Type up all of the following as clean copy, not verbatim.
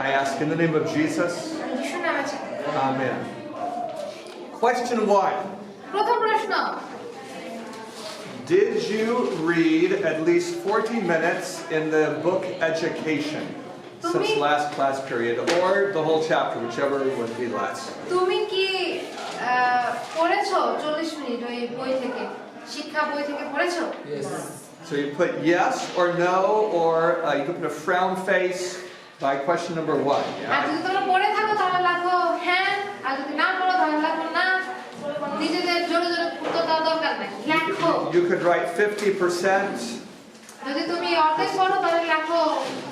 I ask in the name of Jesus. Amen. Question 1. প্রথম প্রশ্ন Did you read at least 40 minutes in the book Education since last class period, or the whole chapter, whichever would be less? তুমি কি পড়েছো 40 minute ওই বই থেকে শিক্ষা বই থেকে পড়েছো? Yes. So you put yes or no, or you can put a frown face by question number 1. আর যদি তোমরা পড়ে থাকো তাহলে লেখো হ্যাঁ, আর যদি না পড়ো তাহলে লেখো না। নিজেদের জোরে জোরে উত্তর দেওয়ার দরকার নাই, লেখো। You could write 50%. যদি তুমি অর্ধেক পড়ো তাহলে লেখো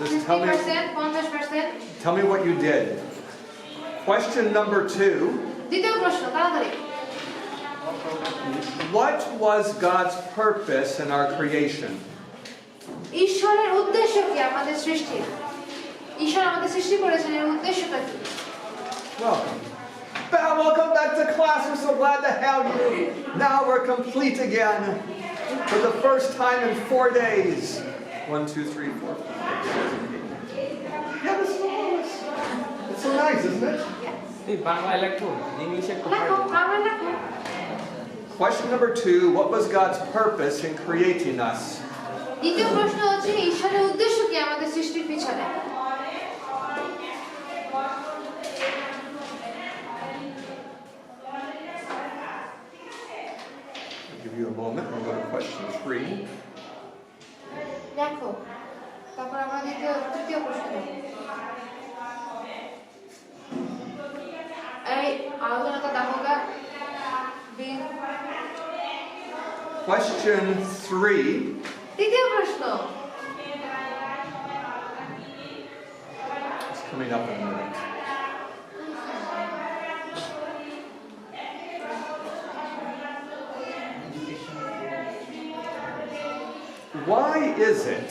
Just tell me- 50%, 50%। Tell me what you did. Question number 2. দ্বিতীয় প্রশ্ন তাড়াতাড়ি। What was God's purpose in our creation? ঈশ্বরের উদ্দেশ্য কি আমাদের সৃষ্টির? ঈশ্বর আমাদের সৃষ্টি করেছেন, এর উদ্দেশ্যটা কি? Welcome. Welcome back to class. We're so glad to have you. Now we're complete again for the first time in 4 days. 1, 2, 3, 4, 5, 6, 7, 8. Yeah, this is marvelous. It's so nice, isn't it? এই বাংলা লেখো, ইংলিশে একটু লেখো, বাংলা লেখো। Question number 2. What was God's purpose in creating us? দ্বিতীয় প্রশ্ন হচ্ছে ঈশ্বরের উদ্দেশ্য কি আমাদের সৃষ্টির পিছনে? I'll give you a moment. We'll go to question 3. দেখো, তারপর আমরা তৃতীয় প্রশ্ন দেখব। এই আলোচনাটা দেখোগা। Question 3. তৃতীয় প্রশ্ন। It's coming up in a minute. Why is it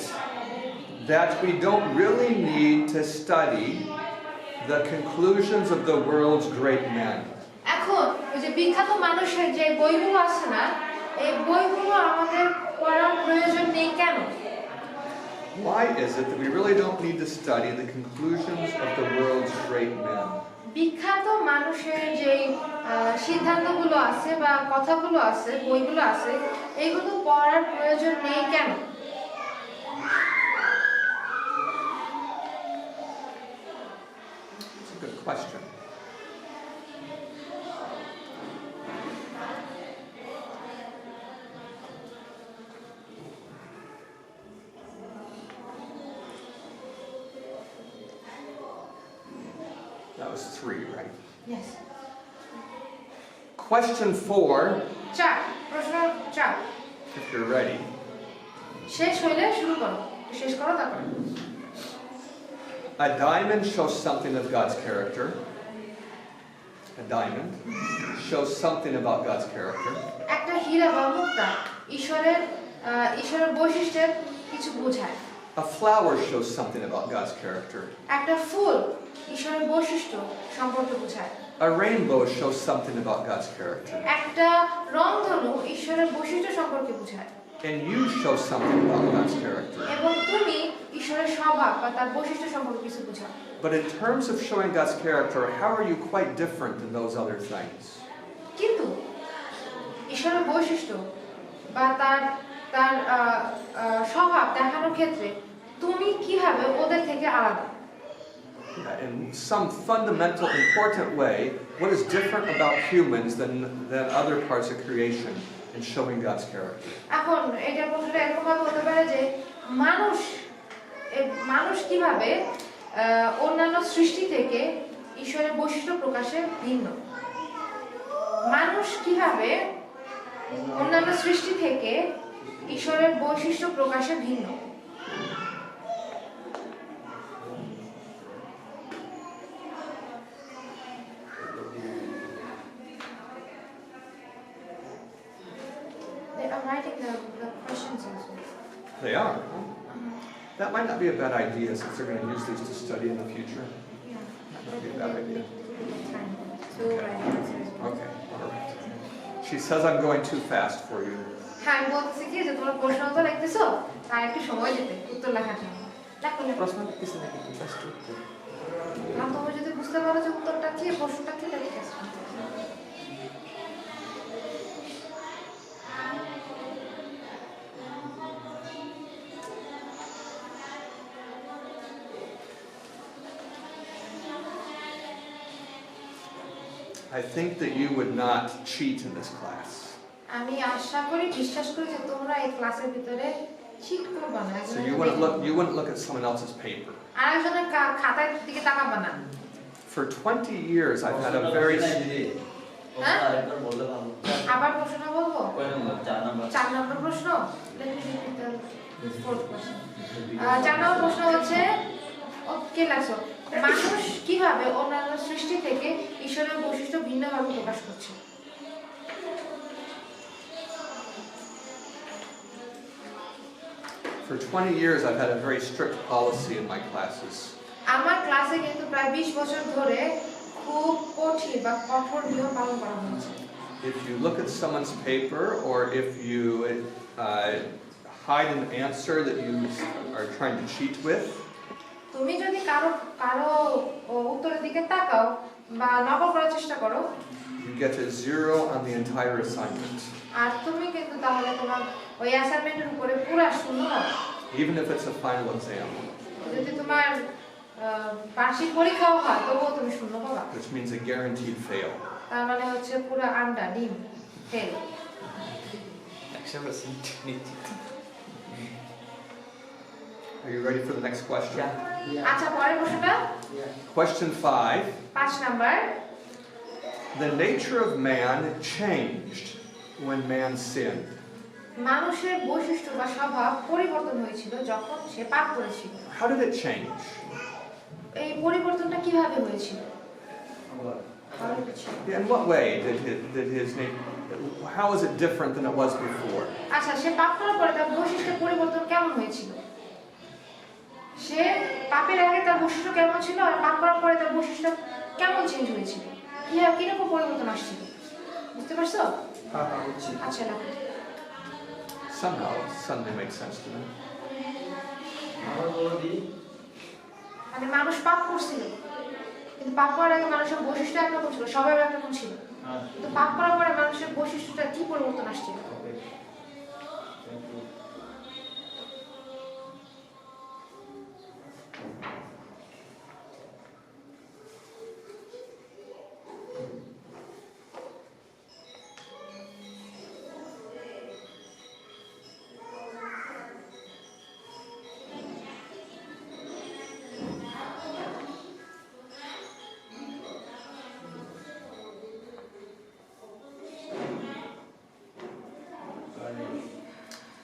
that we don't really need to study the conclusions of the world's great men? এখন ওই যে বিখ্যাত মানুষের যে বইগুলো আছে না, এই বইগুলো আমাদের পড়ার প্রয়োজন নেই কেন? Why is it that we really don't need to study the conclusions of the world's great men? বিখ্যাত মানুষের যে সিদ্ধান্তগুলো আছে বা কথাগুলো আছে, বইগুলো আছে, এগুলো পড়ার প্রয়োজন নেই কেন? It's a good question. That was 3, right? Yes. Question 4, 4 প্রশ্ন 4 if you're ready. শেষ হইলে শুরু করো, শেষ করো তারপর। A diamond shows something of God's character. A diamond shows something about God's character. একটা হীরা বা মুক্তা ঈশ্বরের বৈশিষ্ট্যের কিছু বোঝায়। A flower shows something about God's character. একটা ফুল ঈশ্বরের বৈশিষ্ট্য সম্পর্কে বোঝায়। A rainbow shows something about God's character. একটা রংধনু ঈশ্বরের বৈশিষ্ট্য সম্পর্কে বোঝায়। And you show something about God's character. এবং তুমি ঈশ্বরের স্বভাব বা তার বৈশিষ্ট্য সম্পর্কে কিছু বোঝাও। But in terms of showing God's character, how are you quite different than those other things? কিন্তু ঈশ্বরের বৈশিষ্ট্য বা তার স্বভাব দেখানোর ক্ষেত্রে তুমি কিভাবে ওদের থেকে আলাদা? In some fundamental, important way, what is different about humans than other parts of creation in showing God's character? এখন এটা প্রশ্নটা এরকম ভাবে হতে পারে যে মানুষ কিভাবে অন্যান্য সৃষ্টি থেকে ঈশ্বরের বৈশিষ্ট্য প্রকাশে ভিন্ন? মানুষ কিভাবে অন্যান্য সৃষ্টি থেকে ঈশ্বরের বৈশিষ্ট্য প্রকাশে ভিন্ন? They are writing the questions as well. They are. That might not be a bad idea since they're going to use these to study in the future. Yeah. That might be a bad idea. So write answers. Okay, all right. She says I'm going too fast for you. হ্যাঁ, আমি বলতেছি কি যে তোমরা প্রশ্ন তো লিখতেছো, তার একটু সময় দিতে উত্তর লেখার জন্য। লেখো। প্রশ্ন কিছু নাকি কি প্রশ্নটা কি ঠিক আছে? I think that you would not cheat in this class. আমি আশা করি বিশ্বাস করি যে তোমরা এই ক্লাসের ভিতরে চিট করবে না। So you wouldn't look at someone else's paper. আরেকজনের খাতার দিকে তাকাবে না। For 20 years I've had a very আবার প্রশ্নটা বলবো? 4 নম্বর প্রশ্ন। 4 নম্বর প্রশ্ন হচ্ছে ওকে লাগছো। মানুষ কিভাবে অন্যান্য সৃষ্টি থেকে ঈশ্বরের বৈশিষ্ট্য ভিন্নভাবে প্রকাশ করছে? For 20 years I've had a very strict policy in my classes. আমার ক্লাসে কিন্তু প্রায় 20 বছর ধরে খুব কঠিন বা কঠোর নিয়ম পালন করা হচ্ছে। If you look at someone's paper or if you hide an answer that you are trying to cheat with, তুমি যদি কারো উত্তরের দিকে তাকাও বা নকল করার চেষ্টা করো, you get a 0 on the entire assignment. আর তুমি কিন্তু তাহলে তোমার ওই অ্যাসাইনমেন্টের উপরে পুরো শূন্য হবে। Even if it's a final exam. যদি তোমার বার্ষিক পরীক্ষাও হয় তবুও তুমি শূন্য পাবা। Which means a guaranteed fail. তার মানে হচ্ছে পুরো আন্ডা ডিম ফেল। 100% নিশ্চিত। Are you ready for the next question? আচ্ছা পরের প্রশ্নটা? Question 5. 5 number. The nature of man changed when man sinned. মানুষের বৈশিষ্ট্য বা স্বভাব পরিবর্তন হয়েছিল যখন সে পাপ করেছিল। How did it change? এই পরিবর্তনটা কিভাবে হয়েছিল? In what way did his name? How is it different than it was before? আচ্ছা সে পাপ করার পরে তার বৈশিষ্ট্যের পরিবর্তন কেমন হয়েছিল? সে পাপের আগে তার বৈশিষ্ট্য কেমন ছিল আর পাপ করার পরে তার বৈশিষ্ট্য কেমন চেঞ্জ হয়েছিল? কিরকম পরিবর্তন আসছিল? বুঝতে পারছো? আচ্ছা না Somehow, suddenly makes sense to me. মানে মানুষ পাপ করছিল, কিন্তু পাপ করার আগে মানুষের বৈশিষ্ট্য একরকম ছিল, সবাই একরকম ছিল, কিন্তু পাপ করার পরে মানুষের বৈশিষ্ট্যটা কি পরিবর্তন আসছিল?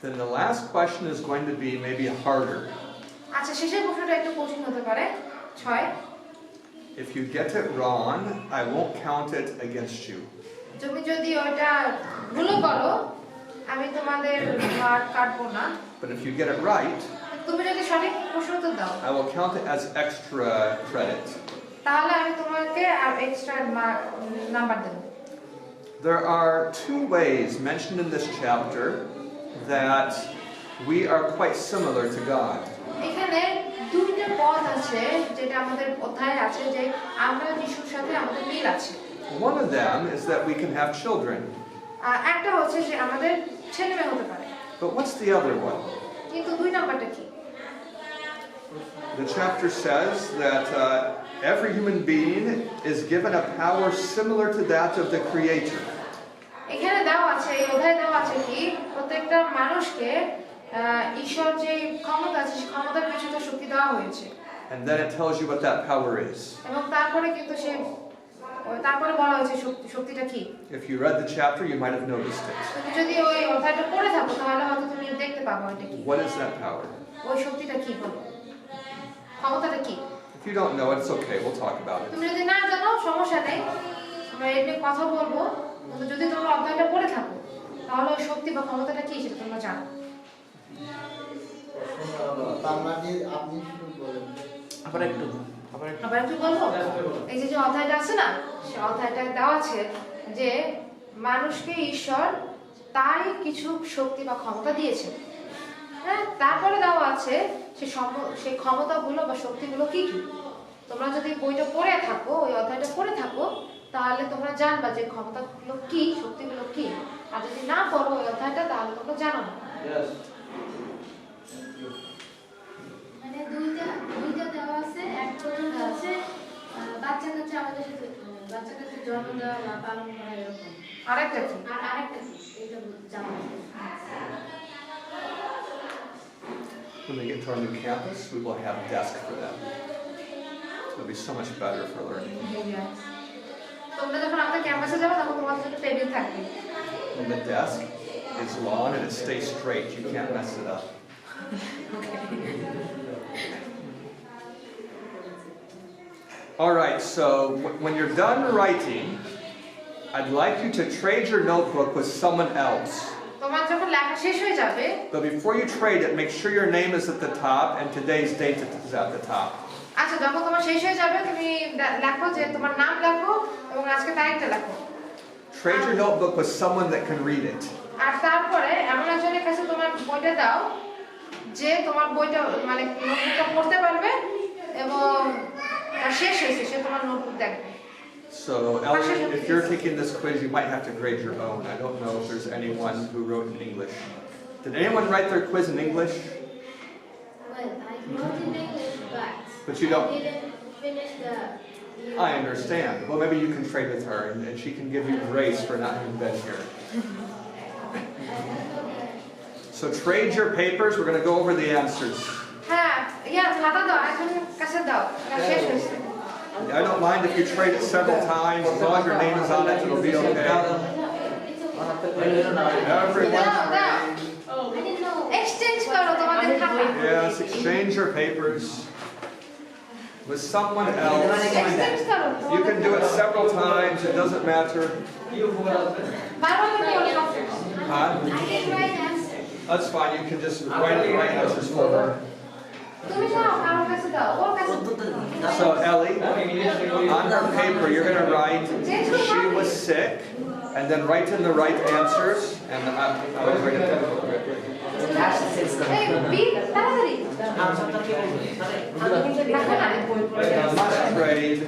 Then the last question is going to be maybe harder. আচ্ছা শেষের প্রশ্নটা একটু কঠিন হতে পারে। 6 If you get it wrong, I won't count it against you. তুমি যদি ওটা ভুল করো আমি তোমাদের মার্ক কাটবো না। But if you get it right, তুমি যদি সঠিক প্রশ্ন উত্তর দাও I will count it as extra credit. তাহলে আমি তোমাকে আর এক্সট্রা নাম্বার দেব। There are 2 ways mentioned in this chapter that we are quite similar to God. এখানে দুইটা পদ আছে যেটা আমাদের অধ্যায়ে আছে যে আমরা যিশুর সাথে আমাদের মিল আছে। One of them is that we can have children. একটা হচ্ছে যে আমাদের ছেলেমেয়ে হতে পারে। But what's the other one? কিন্তু 2 নাম্বারটা কি? The chapter says that every human being is given a power similar to that of the Creator. এখানে দেওয়া আছে, এই অধ্যায়ে দেওয়া আছে কি প্রত্যেকটা মানুষকে ঈশ্বর যে ক্ষমতা আছে সেই ক্ষমতার কিছুটা শক্তি দেওয়া হয়েছে। And then it tells you what that power is. এবং তারপরে কিন্তু তারপরে বলা হয়েছে শক্তিটা কি। If you read the chapter, you might have noticed it. তুমি যদি ওই অধ্যায়টা পড়ে থাকো তাহলে হয়তো তুমি দেখতে পাবো এটা কি। What is that power? ওই শক্তিটা কি বলো? ক্ষমতাটা কি? If you don't know it, it's okay. We'll talk about it. তুমি যদি না জানো সমস্যা নেই, আমরা এর নিয়ে কথা বলবো। কিন্তু যদি তোমরা অধ্যায়টা পড়ে থাকো তাহলে ওই শক্তি বা ক্ষমতাটা কি সেটা তোমরা জানো। আবার একটু বলবো? এই যে অধ্যায়টা আছে না, সেই অধ্যায়টা দেওয়া আছে যে মানুষকে ঈশ্বর তারই কিছু শক্তি বা ক্ষমতা দিয়েছে। হ্যাঁ, তারপরে দেওয়া আছে সেই ক্ষমতাগুলো বা শক্তিগুলো কি কি। তো তোমরা যদি বইটা পড়ে থাকো, ওই অধ্যায়টা পড়ে থাকো, তাহলে তোমরা জানবা যে ক্ষমতাগুলো কি, শক্তিগুলো কি। আর যদি না পড়ো ওই অধ্যায়টা, তাহলে তোমরা জানো না। মানে দুইটা দেওয়া আছে, এক পর্যন্ত আছে বাচ্চা কাচ্চা আমাদের সাথে বাচ্চা কাচ্চা জন্ম দেওয়া বা পালন করা এরকম। আরেকটা কি? আর আরেকটা কি এটা জানা আছে। When they get to our new campus, we will have a desk for them. It'll be so much better for learning. তোমরা যখন আমাদের ক্যাম্পাসে যাবে তখন তোমাদের জন্য টেবিল থাকবে। And the desk is long and it stays straight. You can't mess it up. All right, so when you're done writing, I'd like you to trade your notebook with someone else. তোমার যখন লেখা শেষ হয়ে যাবে, But before you trade it, make sure your name is at the top and today's date is at the top. আচ্ছা যখন তোমার শেষ হয়ে যাবে তুমি লেখো যে তোমার নাম লেখো এবং আজকে তারিখটা লেখো। Trade your notebook with someone that can read it. আর তারপরে এমন একজনের কাছে তোমার বইটা দাও যে তোমার বইটা মানে নোটবুকটা পড়তে পারবে এবং তার শেষ হয়েছে সে তোমার নোটবুক দেখবে। So, Ellie, if you're taking this quiz, you might have to grade your own. I don't know if there's anyone who wrote in English. Did anyone write their quiz in English? Well, I wrote in English, But you don't. I didn't finish the. I understand. Well, maybe you can trade with her and she can give you grace for not having been here. So trade your papers. We're going to go over the answers. হ্যাঁ, খাতা দাও, একজনের কাছে দাও, শেষ হয়েছে। I don't mind if you trade it several times. As long as your name is on it, it'll be okay. Everyone দাও। I didn't know. Exchange করো তোমাদের খাতা। Yes, exchange your papers with someone else. Exchange করো। You can do it several times, it doesn't matter. বারবার করে বলো। Huh? I didn't write answer. That's fine, you can just write the right answers for her. তুমি দাও, কারোর কাছে দাও, ওর কাছে। So Ellie, on her paper you're going to write, she was sick, and then write in the right answers, and I was write it down. এই B তাড়াতাড়ি। You must trade.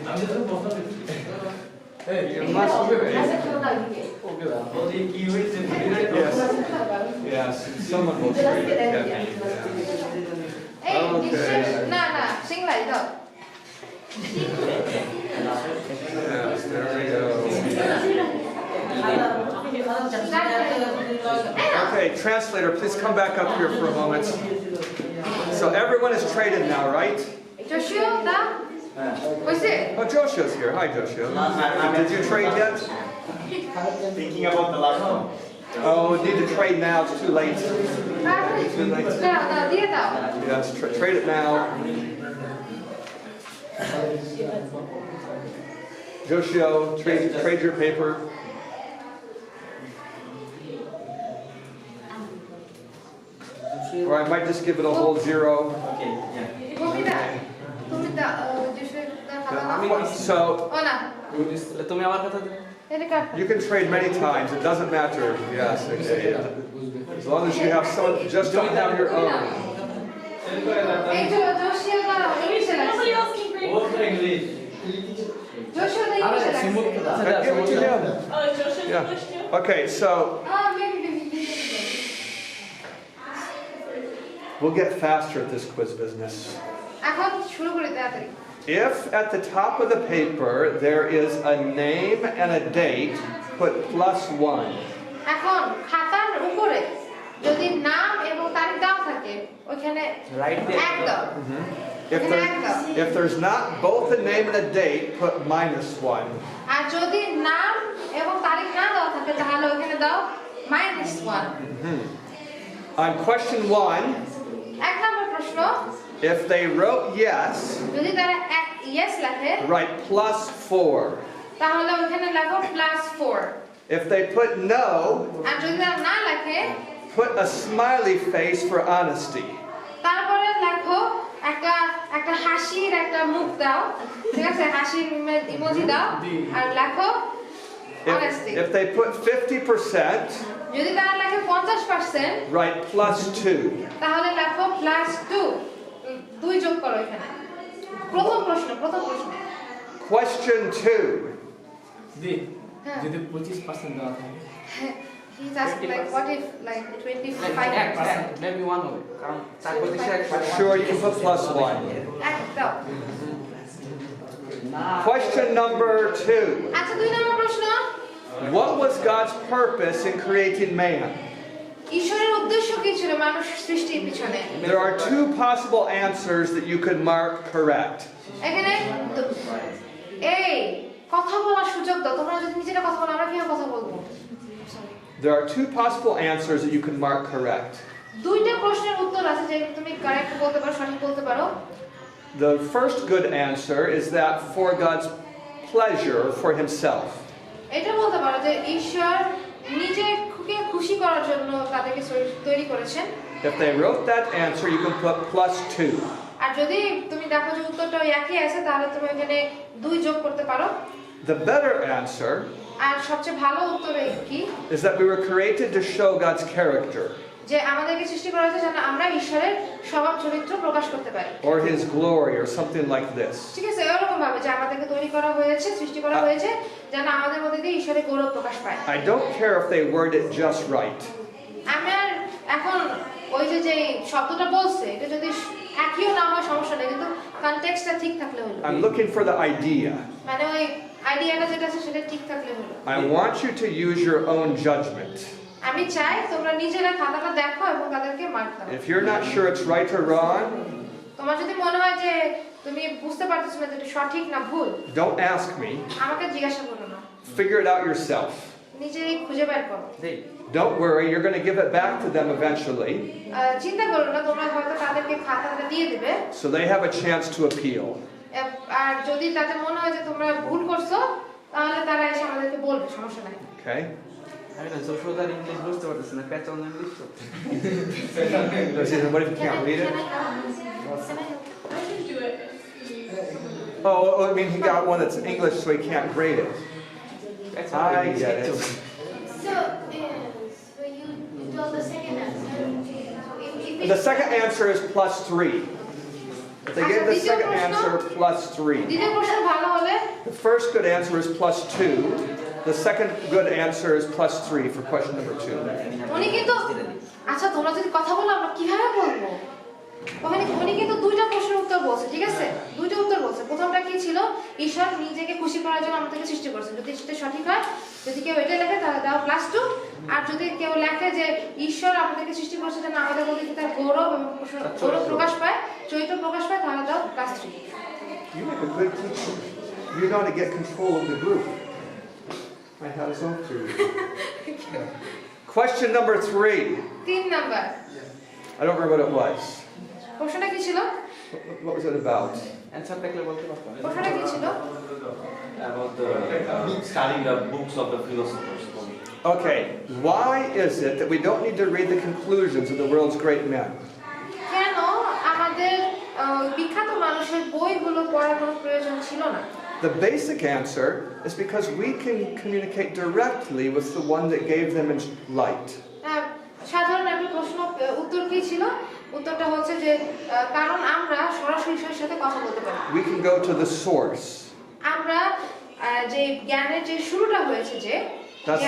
You must trade. Yes. Yes. Someone will trade it. এই না না সিংলাই দাও। Yes, there we go. Okay, translator, please come back up here for a moment. So everyone is traded now, right? Joshua, da? হইছে? Oh, Joshua's here. Hi, Joshua. Did you trade yet? Thinking about the last one. Oh, need to trade now. It's too late. Too late. না দিয়ে দাও। Yes, trade it now. Joshua, trade your paper. Or I might just give it a whole zero. Okay, yeah. কবিতা তুমি দাও Joshua খাতা নাও। So ও না তুমি আমার কথা দিও। এটা কাট। you can trade many times. It doesn't matter. Yes, okay. As long as you have someone, just don't have your own. এই Joshua দাও, ইংলিশে লাগছে। Also English. Joshua da ইংলিশে লাগছে। Give it to him. Yeah. Okay, so maybe. we'll get faster at this quiz business. এখন শুরু করে তাড়াতাড়ি। If at the top of the paper there is a name and a date, put +1. এখন খাতার উপরে যদি নাম এবং তারিখ দেওয়া থাকে ওখানে Right there. এক দাও। If there's not both a name and a date, put -1. আর যদি নাম এবং তারিখ না দেওয়া থাকে তাহলে ওখানে দাও -1। On question 1, এক নম্বর প্রশ্ন, if they wrote yes, যদি তারা ইয়েস লেখে write +4. তাহলে ওখানে লেখো +4। If they put no, আর যদি তারা না লেখে put a smiley face for honesty. তারপরে লেখো একটা হাসির একটা মুখ দাও, ঠিক আছে, হাসির ইমোজি দাও আর লেখো honesty। If they put 50%, যদি তারা লেখে 50%, write +2. তাহলে লেখো +2, 2 যোগ করো এখানে। প্রথম প্রশ্ন Question 2. দি যদি 25% দেওয়া থাকে He's asking like what if like 25%? Maybe 1 হবে কারণ 4% Sure, you can put plus 1. একদম। Question number 2. আচ্ছা 2 নম্বর প্রশ্ন, What was God's purpose in creating man? ঈশ্বরের উদ্দেশ্য কি ছিল মানুষ সৃষ্টির পিছনে? There are 2 possible answers that you could mark correct. এখানে এই কথা বলার সুযোগ দাও, তোমরা যদি নিজেরা কথা বলো আমরা কিভাবে কথা বলবো? There are 2 possible answers that you can mark correct. দুইটা প্রশ্নের উত্তর আছে যেগুলো তুমি কারেক্ট বলতে পারো, সঠিক বলতে পারো। The first good answer is that for God's pleasure for himself. এটা বলতে পারো যে ঈশ্বর নিজেকে খুশি করার জন্য তাদেরকে তৈরি করেছেন। If they wrote that answer, you can put plus 2. আর যদি তুমি দেখো যে উত্তরটা একই আছে তাহলে তুমি এখানে 2 যোগ করতে পারো। The better answer আর সবচেয়ে ভালো উত্তর কি? is that we were created to show God's character যে আমাদেরকে সৃষ্টি করা হয়েছে যেন আমরা ঈশ্বরের স্বভাব চরিত্র প্রকাশ করতে পারি। or his glory or something like this. ঠিক আছে, এরকম ভাবে যে আমাদেরকে তৈরি করা হয়েছে, সৃষ্টি করা হয়েছে যেন আমাদের মধ্যে দিয়ে ঈশ্বরের গৌরব প্রকাশ পায়। I don't care if they word it just right. আমার এখন ওই যে শব্দটা বলছে এটা যদি একইও না হয় সমস্যা নেই, কিন্তু কনটেক্সটটা ঠিক থাকলে হলো। I'm looking for the idea. মানে ওই আইডিয়াটা যেটা আছে সেটা ঠিক থাকলে হলো। I want you to use your own judgment. আমি চাই তোমরা নিজেরা খাতাটা দেখো এবং তাদেরকে মার্ক দাও। If you're not sure it's right or wrong, তোমার যদি মনে হয় যে তুমি বুঝতে পারতেছ না যে এটা সঠিক না ভুল, don't ask me. আমাকে জিজ্ঞাসা করো না, Figure it out yourself. নিজেই খুঁজে বের করো। দেই Don't worry, you're going to give it back to them eventually, চিন্তা করো না, তোমরা হয়তো তাদেরকে খাতাটা দিয়ে দিবে, so they have a chance to appeal. আর যদি তাদের মনে হয় যে তোমরা ভুল করছো তাহলে তারা এসে আমাদেরকে বলবে, সমস্যা নাই। Okay? আমি না সোশ্যাল ইংলিশ বুঝতে পারতেছি না, প্যাচাল ইংলিশ তো What if you can't read it? I can do it. Oh, I mean, he got one that's English, so he can't grade it. I get it. So you told the second answer. The second answer is plus 3. If they gave the second answer, plus 3. দ্বিতীয় প্রশ্ন ভালো হলে The first good answer is plus 2. The second good answer is plus 3 for question number 2. উনি কিন্তু আচ্ছা তোমরা যদি কথা বলো আমরা কিভাবে বলবো? ওখানে উনি কিন্তু 2টা প্রশ্নের উত্তর বলছে, ঠিক আছে? 2টা উত্তর বলছে। প্রথমটা কি ছিল? ঈশ্বর নিজেকে খুশি করার জন্য আমাদেরকে সৃষ্টি করেছেন। যদি সেটা সঠিক হয়, যদি কেউ এটা লেখে তাহলে দাও +2, আর যদি কেউ লেখে যে ঈশ্বর আমাদেরকে সৃষ্টি করেছে যেন আমাদের মধ্যে তার গৌরব এবং গৌরব প্রকাশ পায়, চরিত্র প্রকাশ পায়, তাহলে দাও +3। You make a good teacher. You know how to get control of the group. I had his own too. Question number 3. 3 number. I don't remember what it was. প্রশ্নটা কি ছিল? What was it about? Answer দেখলে বলতে পারতাম। প্রশ্নটা কি ছিল? About the studying the books of the philosophers. Okay, why is it that we don't need to read the conclusions of the world's great men? কেন আমাদের বিখ্যাত মানুষের বইগুলো পড়ার কোনো প্রয়োজন ছিল না? The basic answer is because we can communicate directly with the one that gave them light. সাধারণ একটা প্রশ্ন উত্তর কি ছিল? উত্তরটা হচ্ছে যে কারণ আমরা সরাসরি ঈশ্বরের সাথে কথা বলতে পারি। We can go to the source. আমরা যে জ্ঞানের যে শুরুটা হয়েছে যে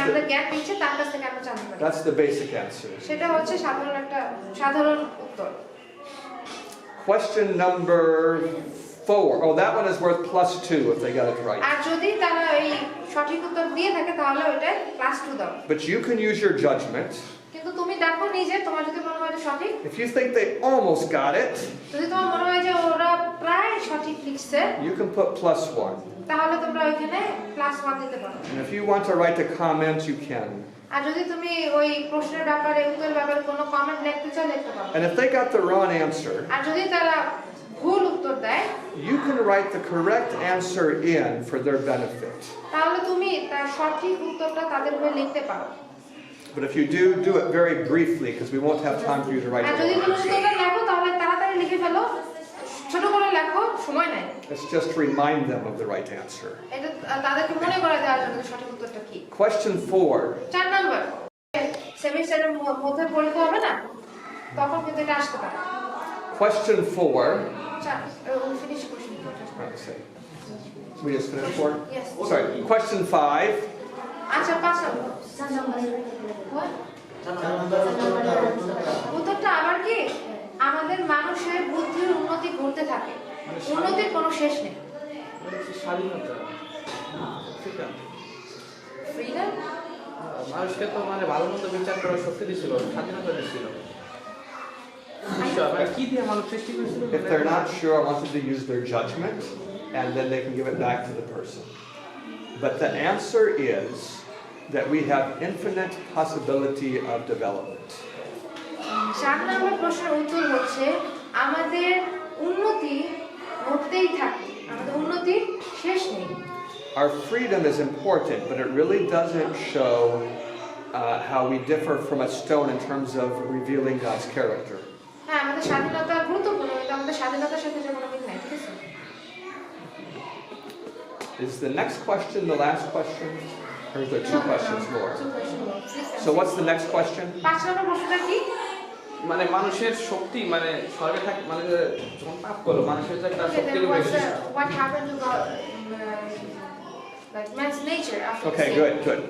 আমরা জ্ঞান পেয়েছি তার কাছ থেকে আমরা জানতে পারি। That's the basic answer. সেটা হচ্ছে সাধারণ উত্তর। Question number 4. Oh, that one is worth +2 if they got it right. আর যদি তারা এই সঠিক উত্তর দিয়ে থাকে তাহলে ওইটা +2 দাও। But you can use your judgment. কিন্তু তুমি দেখো নিজে, তোমার যদি মনে হয় যে সঠিক, If you think they almost got it, যদি তোমার মনে হয় যে ওরা প্রায় সঠিক লিখছে, you can put +1. তাহলে তোমরা ওইখানে +1 দিতে পারো। And if you want to write a comment, you can. আর যদি তুমি ওই প্রশ্নের ব্যাপারে উত্তরের ব্যাপারে কোনো কমেন্ট লিখতে চাও লিখতে পারো। And if they got the wrong answer, আর যদি তারা ভুল উত্তর দেয়, you can write the correct answer in for their benefit. তাহলে তুমি তার সঠিক উত্তরটা তাদের হয়ে লিখতে পারো। But if you do it very briefly, because we won't have time for you to write R it যদি all. তুমি উত্তরটা লেখো তাহলে তাড়াতাড়ি লিখে ফেলো, ছোট করে লেখো, সময় নেই। Let's just remind them of the right answer. এটা তাদেরকে মনে করে দেওয়ার জন্য সঠিক উত্তরটা কি। Question 4. 4 নাম্বার, সেমিস্টারের মধ্যে পরীক্ষা হবে না, তখন কিন্তু এটা আসতে পারে। Question 4. Finish question. Let's see. We just finished 4? Yes. Sorry, question 5. আচ্ছা 5 নম্বর What? উত্তরটা আবার কি আমাদের মানুষের বুদ্ধির উন্নতি ঘটতে থাকে উন্নতির কোনো শেষ নেই স্বাধীনতা ফ্রিডম মানুষকে তো মানে ভালো মন্দ বিচার করার শক্তি দিছিল স্বাধীনতা দিছিল কি দিয়ে মানুষ সৃষ্টি করেছিল If they're not sure, I want them to use their judgment, and then they can give it back to the person. But the answer is that we have infinite possibility of development. 7 নম্বর প্রশ্নের উত্তর হচ্ছে আমাদের উন্নতি ঘটতেই থাকে আমাদের উন্নতির শেষ নেই Our freedom is important, but it really doesn't show how we differ from a stone in terms of revealing God's character. হ্যাঁ আমাদের স্বাধীনতা গুরুত্বপূর্ণ কিন্তু আমাদের স্বাধীনতার সাথে যে কোনো মিল নাই ঠিক আছে Is the next question the last question? Or is there 2 questions more? So what's the next question? 5 নম্বর প্রশ্নটা কি মানে মানুষের শক্তি মানে স্বর্গে থাকে মানে যখন পাপ করলো মানুষের যে একটা শক্তি রয়ে গেছে what happened to God like man's nature after Okay, sin? good.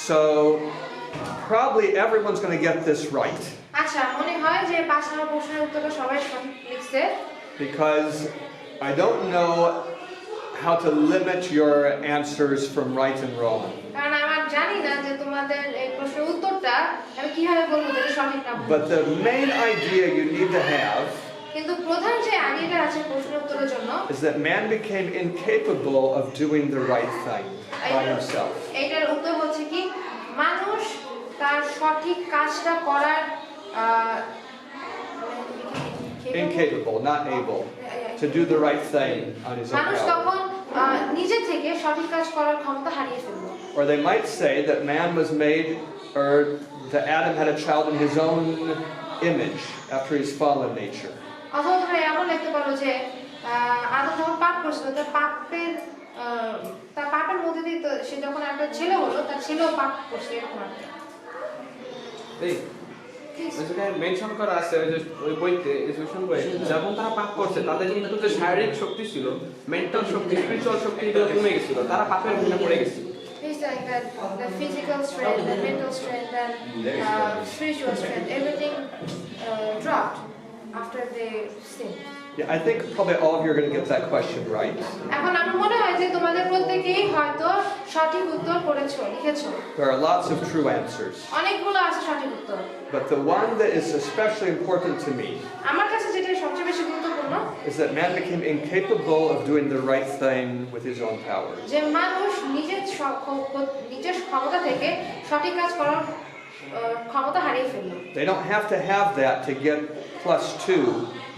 So probably everyone's going to get this right আচ্ছা মনে হয় যে 5 নম্বর প্রশ্নের উত্তরটা সবাই সঠিক লিখছে because I don't know how to limit your answers from right and wrong. কারণ আমি জানি না যে তোমাদের এই প্রশ্নের উত্তরটা আমি কিভাবে বলবো যে সঠিক না ভুল। But the main idea you need to have কিন্তু প্রধান যে আইডিয়াটা আছে প্রশ্নের উত্তরের জন্য is that man became incapable of doing the right thing by himself. এইটার উত্তর হচ্ছে কি মানুষ তার সঠিক কাজটা করার Incapable, not able to do the right thing on his own মানুষ power. তখন নিজে থেকে সঠিক কাজ করার ক্ষমতা হারিয়ে ফেলল Or they might say that man was made, or that Adam had a child in his own image after his fallen nature. অথবা তোমরা এমন লিখতে পারো যে আদম যখন পাপ করছিল তার পাপের মধ্যে দিয়ে তো সে যখন একটা ছেলে হলো তার ছেলেও পাপ করছে এরকম একটা এই ওইখানে মেনশন করা আছে ওই বইতে এডুকেশন বইয়ে যখন তারা পাপ করছে তাদের কিন্তু যে শারীরিক শক্তি ছিল মেন্টাল শক্তি স্পিরিচুয়াল শক্তি এগুলো কমে গেছিল তারা পাপের মধ্যে পড়ে গেছিল It's like that, the physical strength, the mental strength, and spiritual strength, everything dropped after they sinned. Yeah, I think probably all of you are going to get that question right. এখন আমার মনে হয় যে তোমাদের প্রত্যেকেই হয়তো সঠিক উত্তর করেছো লিখেছো There are lots of true answers. অনেকগুলো আছে সঠিক উত্তর But the one that is especially important to me আমার কাছে যেটা সবচেয়ে বেশি গুরুত্বপূর্ণ is that man became incapable of doing the right thing with his own power. যে মানুষ নিজের ক্ষমতা থেকে সঠিক কাজ করার ক্ষমতা হারিয়ে ফেললো They don't have to have that to get +2,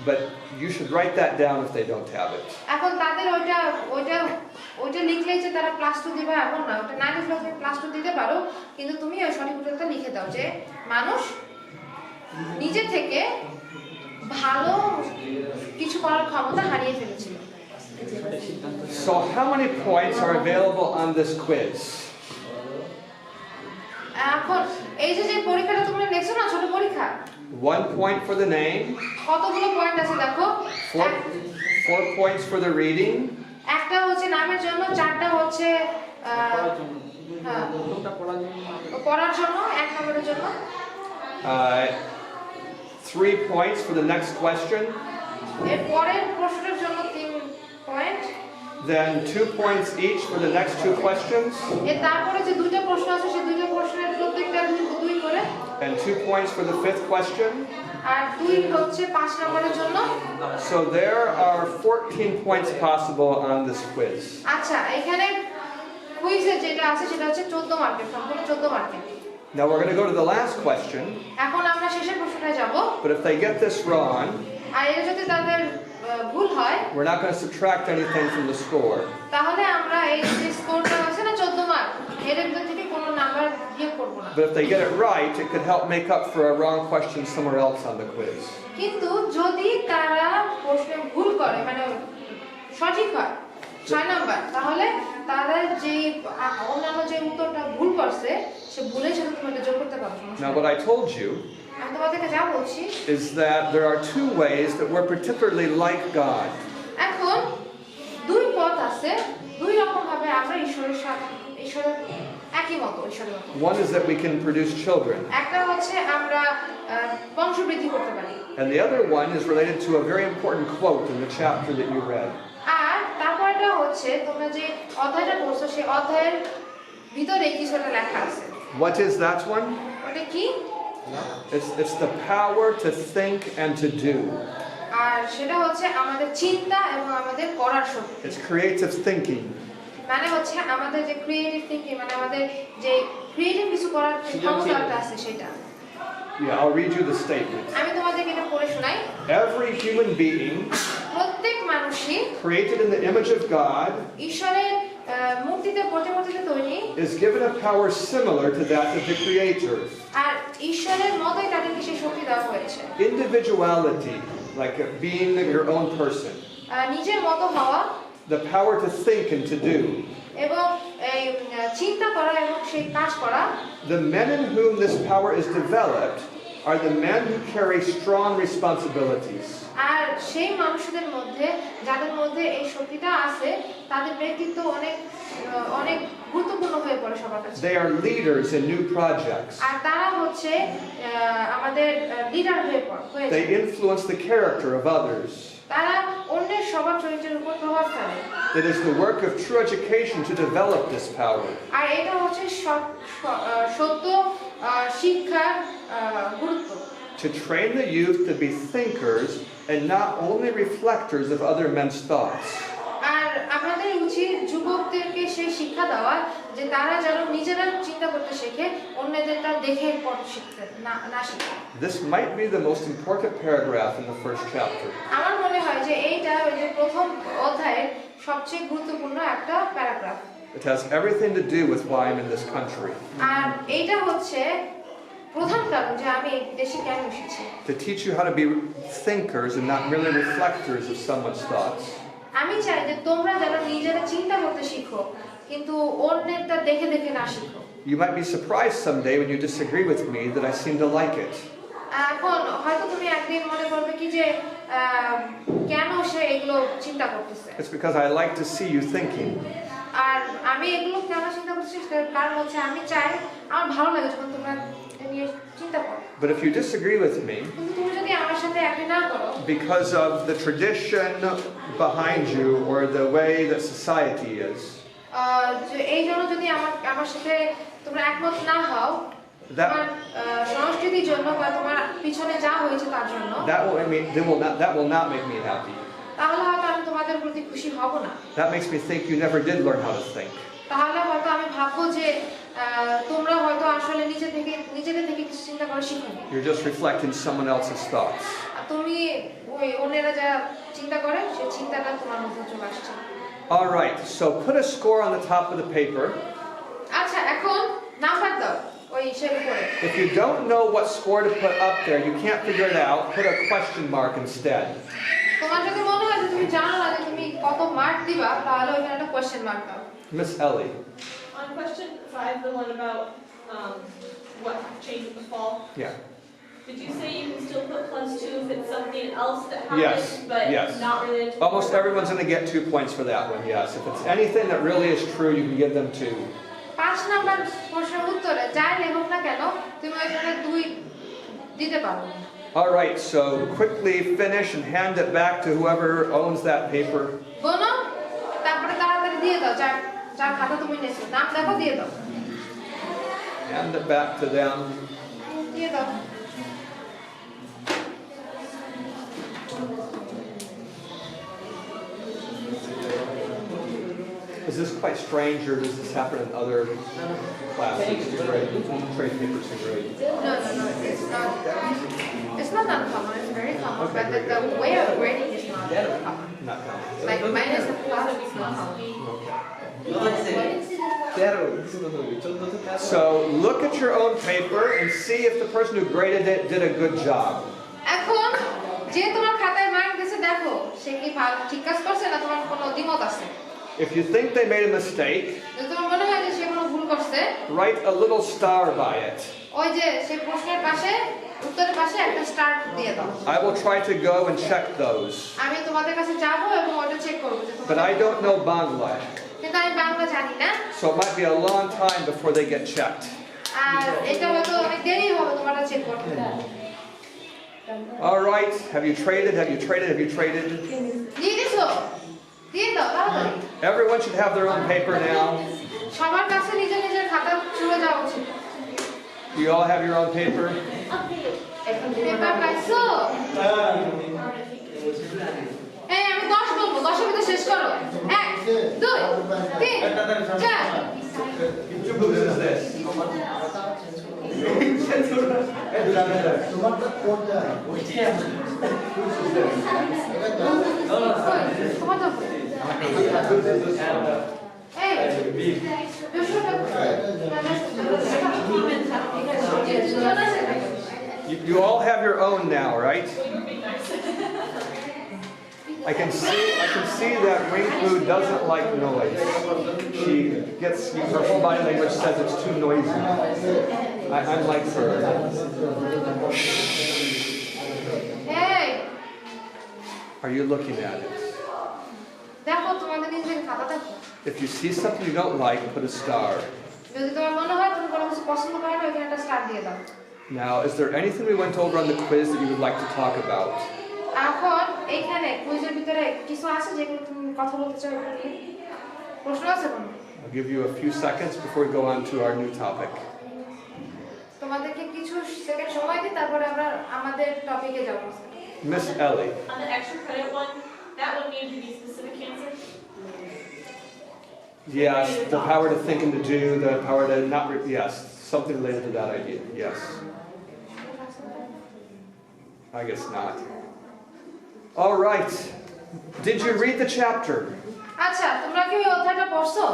but you should write that down if they don't have it. এখন তাদের ওইটা লিখলেই যে তারা +2 দিবে এমন না ওটা না লিখলেও তুমি +2 দিতে পারো কিন্তু তুমি ওই সঠিক উত্তরটা লিখে দাও যে মানুষ নিজে থেকে ভালো কিছু করার ক্ষমতা হারিয়ে ফেলেছিল So how many points are available on this quiz? এখন এই যে পরীক্ষাটা তোমরা লিখছো না ছোট পরীক্ষা 1 point for the name, কতগুলো পয়েন্ট আছে দেখো 4 points for the reading, একটা হচ্ছে নামের জন্য চারটা হচ্ছে পড়ার জন্য 1 নম্বরের জন্য 3 points for the next question, এর পরের প্রশ্নের জন্য 3 point then 2 points each for the next 2 questions, এর তারপরে যে দুইটা প্রশ্ন আছে সেই দুইটা প্রশ্নের প্রত্যেকটা 2 করে and 2 points for the 5th question. আর 2 হচ্ছে 5 নম্বরের জন্য So there are 14 points possible on this quiz. আচ্ছা এখানে কুইজে যেটা আছে সেটা হচ্ছে 14 মার্কের সম্পূর্ণ 14 মার্কের Now we're going to go to the last question, এখন আমরা শেষের প্রশ্নটায় যাব but if they get this wrong, আর এর যদি তাদের ভুল হয় we're not going to subtract anything from the score. তাহলে আমরা এই যে স্কোরটা আছে না 14 মার্ক এর ভিতর থেকে কোনো নাম্বার বিয়োগ করব না But if they get it right, it could help make up for a wrong question somewhere else on the quiz. কিন্তু যদি তারা প্রশ্নে ভুল করে মানে সঠিক হয় 6 নাম্বার তাহলে তাদের যে অন্যান্য যে উত্তরটা ভুল করছে সে ভুলের সাথে তুমি এটা যোগ করতে পারো Now what I told you আমি তোমাদেরকে যা বলছি is that there are 2 ways that we're particularly like God. এখন দুই পথ আছে আছে দুই রকম ভাবে আমরা ঈশ্বরের সাথে ঈশ্বরের একই মতো ঈশ্বরের মতো। One is that we can produce children, একটা হচ্ছে আমরা বংশবৃদ্ধি করতে পারি, and the other one is related to a very important quote in the chapter that you read. আর তারপরটা হচ্ছে তোমরা যে অধ্যায়টা পড়ছো সেই অধ্যায়ের ভিতরে কিছু একটা লেখা আছে। What is that one? ওটা কি? It's the power to think and to do. আর সেটা হচ্ছে আমাদের চিন্তা এবং আমাদের করার শক্তি। It's creative thinking. মানে হচ্ছে আমাদের যে ক্রিয়েটিভ থিংকিং, মানে আমাদের যে ক্রিয়েটিভ কিছু করার ক্ষমতাটা আছে সেটা। Yeah, I'll read you the statement. আমি তোমাদেরকে এটা পড়ে শোনাই। Every human being প্রত্যেক মানুষই created in the image of God ঈশ্বরের মূর্তিতে প্রতিমূর্তিতে তৈরি is given a power similar to that of the Creator. আর ঈশ্বরের মতোই তাদেরকে সেই শক্তি দেওয়া হয়েছে। Individuality, like being your own person. নিজের মতো হওয়া, The power to think and to do. এবং এই চিন্তা করা এবং সেই কাজ করা। The men in whom this power is developed are the men who carry strong responsibilities. আর সেই মানুষদের মধ্যে যাদের মধ্যে এই শক্তিটা আছে তাদের ব্যক্তিত্ব অনেক অনেক গুরুত্বপূর্ণ হয়ে পড়ে সবার কাছে। They are leaders in new projects. আর তারা হচ্ছে আমাদের লিডার হয়ে পড়ে। They influence the character of others. তারা অন্যের স্বভাব চরিত্রের উপর প্রভাব ফেলে। It is the work of true education to develop this power. আর এটা হচ্ছে সত্য শিক্ষার গুরুত্ব। To train the youth to be thinkers and not only reflectors of other men's thoughts. আর আমাদের উচিত যুবকদেরকে সেই শিক্ষা দেওয়া যে তারা যেন নিজেরা চিন্তা করতে শেখে, অন্যদেরটা দেখে পড়তে শিখতে না শিখে। This might be the most important paragraph in the first chapter. আমার মনে হয় যে এইটা ওই যে প্রথম অধ্যায়ের সবচেয়ে গুরুত্বপূর্ণ একটা paragraph. It has everything to do with why I'm in this country. আর এইটা হচ্ছে প্রধান কারণ যে আমি এই দেশে কেন এসেছি। To teach you how to be thinkers and not merely reflectors of someone's thoughts. আমি চাই যে তোমরা যেন নিজেরা চিন্তা করতে শিখো, কিন্তু অন্যেরটা দেখে দেখে না শিখো। You might be surprised someday when you disagree with me that I seem to like it. এখন হয়তো তুমি একদিন মনে করবে কি যে কেন সে এগুলো চিন্তা করতেছে। It's because I like to see you thinking. আর আমি এগুলো কেন চিন্তা করতেছি কারণ হচ্ছে আমি চাই, আমার ভালো লাগে যখন তোমরা নিয়ে চিন্তা করো। But if you disagree with me কিন্তু তুমি যদি আমার সাথে একই না করো because of the tradition behind you or the way that society is, এই জন্য যদি আমার সাথে তোমরা একমত না হও তোমার সংস্কৃতির জন্য বা তোমার পিছনে যা হয়েছে তার জন্য, that will not make me happy. তাহলে হয়তো আমি তোমাদের প্রতি খুশি হব না। That makes me think you never did learn how to think. তাহলে হয়তো আমি ভাববো যে তোমরা হয়তো আসলে নিজেদের থেকে কিছু চিন্তা করা শিখোনি। You're just reflecting someone else's thoughts. তুমি ওই অন্যরা যা চিন্তা করে সেই চিন্তাটা তোমার মধ্যে চলে আসছে। All right, so put a score on the top of the paper. আচ্ছা, এখন নাম্বার দাও ওই ইসের উপরে। If you don't know what score to put up there, you can't figure it out, put a question mark instead. তোমার যদি মনে হয় যে তুমি জানো না যে তুমি কত মার্ক দিবা, তাহলে ওইখানে একটা কোশ্চেন মার্ক দাও। Miss Ellie. On question 5, the one about what changed with the fall. Yeah. Did you say you can still put +2 if it's something else that happened, Yes, but yes. not related to Almost everyone's going to get 2 points for that one, yes. If it's anything that really is true, you can give them 2. 5 number প্রশ্নের উত্তরে যাই লেখক না কেন তুমি ওইখানে 2 দিতে পারো। All right, so quickly finish and hand it back to whoever owns that paper. বোনো, তারপরে তাড়াতাড়ি দিয়ে দাও যার খাতা তুমি নিয়েছো, নাম লেখো দিয়ে দাও। Hand it back to them. দিয়ে দাও। Is this quite strange, or does this happen in other classes? Trade papers are great. No, it's not uncommon, it's very common, Okay, but the way of grading is not common. Not common. Like minus the plus is not common. So look at your own paper and see if the person who graded it did a good job. এখন যে তোমার খাতায় mark দিয়েছে দেখো সে কি ঠিক কাজ করছে না তোমার কোনো দ্বিমত আছে। If you think they made a mistake, যদি তোমার মনে হয় যে সে কোনো ভুল করছে, write a little star by it. ওই যে সেই প্রশ্নের পাশে উত্তরের পাশে একটা স্টার দিয়ে দাও। I will try to go and check those. আমি তোমাদের কাছে যাব এবং ওটা চেক করব যে But I don't know Bangla. কিন্তু আমি বাংলা জানি না। So it might be a long time before they get checked. আর এটা হয়তো অনেক দেরি হবে তোমারটা চেক করতে। All right. Have you traded? Have you traded? Have you traded? দিয়ে দিছো? দিয়ে দাও তাড়াতাড়ি। Everyone should have their own paper now. সবার কাছে নিজের নিজের খাতা চলে যাওয়া উচিত। You all have your own paper? Paper পাইছো? এই আমি 10 বলবো, 10 এর ভিতরে শেষ করো। 1 2 3 4 Which book is this? তোমার দাও। এই You all have your own now, right? I can see that Winklu doesn't like noise. She gets, her whole body language says it's too noisy. I'm like her. এই Are you looking at it? দেখো তোমাদের নিজের খাতা দেখো। If you see something you don't like, put a star. যদি তোমার মনে হয় তুমি কোনো কিছু পছন্দ করো না এখানে একটা স্টার দিয়ে দাও। Now, is there anything we went over on the quiz that you would like to talk about? এখন এইখানে কুইজের ভিতরে কিছু আছে যেগুলো তুমি কথা বলতে চাও এটা নিয়ে? প্রশ্ন আছে কোনো? I'll give you a few seconds before we go on to our new topic. তোমাদেরকে কিছু সেকেন্ড সময় দিই তারপরে আমরা আমাদের টপিকে যাব। Miss Ellie. On the extra credit one, that would need to be specific answer. Yes, the power to think and to do, the power to not, yes, something related to that idea, yes. I guess not. All right. Did you read the chapter? আচ্ছা তোমরা কি ওই অধ্যায়টা পড়ছো?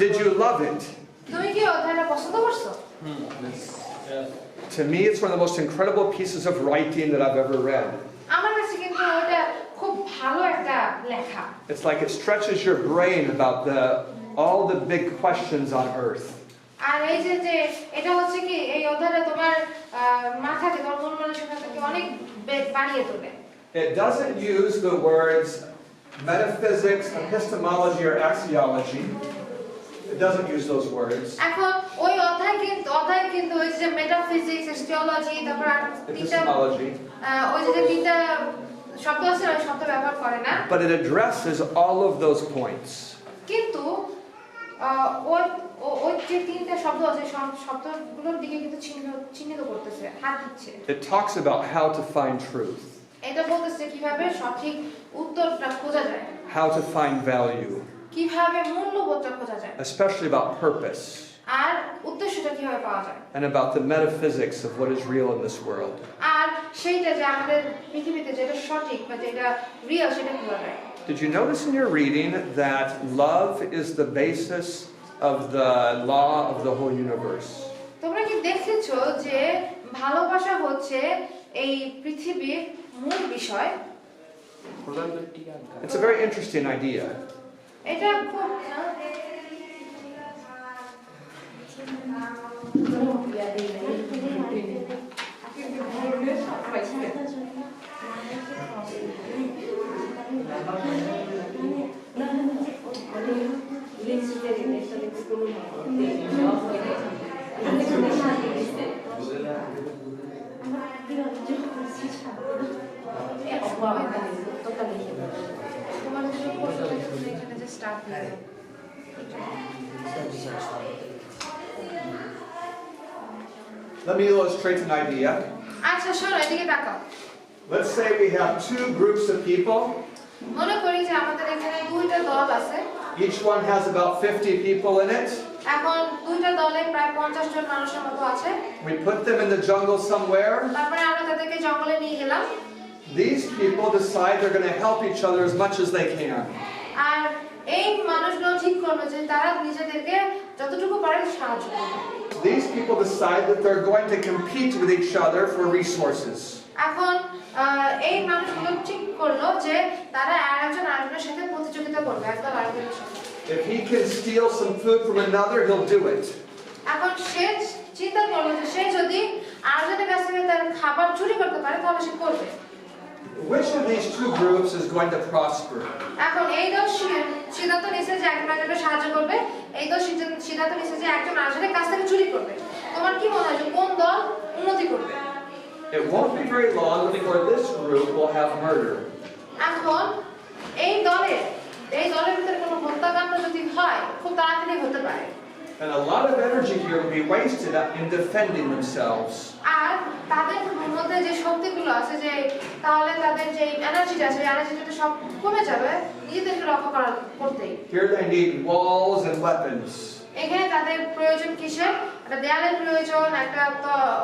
Did you love it? তুমি কি অধ্যায়টা পছন্দ করছো? To me, it's one of the most incredible pieces of writing that I've ever read. আমার কাছে কিন্তু ওটা খুব ভালো একটা লেখা। It's like it stretches your brain about all the big questions on earth. আর এই যে এটা হচ্ছে কি এই অধ্যায়টা তোমার মাথাকে তোমার মন মানসিকতাকে অনেক বাড়িয়ে তোলে। It doesn't use the words metaphysics, epistemology, or axiology. It doesn't use those words. এখন ওই অধ্যায় কিন্তু ওই যে মেটাফিজিক্স, অ্যাস্ট্রোলজি, তারপর Epistemology. ওই যে তিনটা শব্দ আছে ওই শব্দ ব্যবহার করে না। But it addresses all of those points. কিন্তু ওই যে তিনটা শব্দ আছে শব্দগুলোর দিকে কিন্তু চিহ্নিত করতেছে, হাত দিচ্ছে। It talks about how to find truth, এটা বলতেছে কিভাবে সঠিক উত্তরটা খোঁজা যায়, how to find value, কিভাবে মূল্যবোধটা খোঁজা যায়, especially about purpose, আর উদ্দেশ্যটা কিভাবে পাওয়া যায়, and about the metaphysics of what is real in this world. আর সেইটা যে আমাদের পৃথিবীতে যেটা সঠিক বা যেটা রিয়েল সেটা খোঁজা যায়। Did you notice in your reading that love is the basis of the law of the whole universe? তোমরা কি দেখেছো যে ভালোবাসা হচ্ছে এই পৃথিবীর মূল বিষয়? It's a very interesting idea. এটা খুব তোমাদের যে প্রশ্নটা এখানে যে স্টার্ট দিয়ে দাও। Let me illustrate an idea. আচ্ছা শোনো এদিকে তাকাও। Let's say we have two groups of people. মনে করি যে আমাদের এখানে দুইটা দল আছে। Each one has about 50 people in it. এখন দুইটা দলে প্রায় 50 জন মানুষের মতো আছে। We put them in the jungle somewhere. তারপরে আমরা তাদেরকে জঙ্গলে নিয়ে গেলাম। These people decide they're going to help each other as much as they can. আর এই মানুষগুলো ঠিক করলো যে তারা নিজেদেরকে যতটুকু পারে সাহায্য করবে। These people decide that they're going to compete with each other for resources. এখন এই মানুষগুলো ঠিক করলো যে তারা একজন আরেকজনের সাথে প্রতিযোগিতা করবে, একদল আরেকজনের সাথে। If he can steal some food from another, he'll do it. এখন সে চিন্তা করলো যে সে যদি আরেকজনের কাছ থেকে তার খাবার চুরি করতে পারে তাহলে সে করবে। Which of these two groups is going to prosper? এখন এই দল সিদ্ধান্ত নিছে যে একজন আরেকজনকে সাহায্য করবে, এই দল সিদ্ধান্ত নিছে যে একজন আরেকজনের কাছ থেকে চুরি করবে। তোমার কি মনে হয় যে কোন দল উন্নতি করবে? It won't be very long before this group will have murder. এখন এই দলের ভিতরে কোনো হত্যাকাণ্ড যদি হয় খুব তাড়াতাড়ি হতে পারে। And a lot of energy here will be wasted in defending themselves. আর তাদের মধ্যে যে শক্তিগুলো আছে যে তাহলে তাদের যে এনার্জিটা আছে এনার্জিটা সব কমে যাবে নিজেদেরকে রক্ষা করতেই। Here they need walls and weapons. এখানে তাদের প্রয়োজন কিসের? একটা দেয়ালের প্রয়োজন, একটা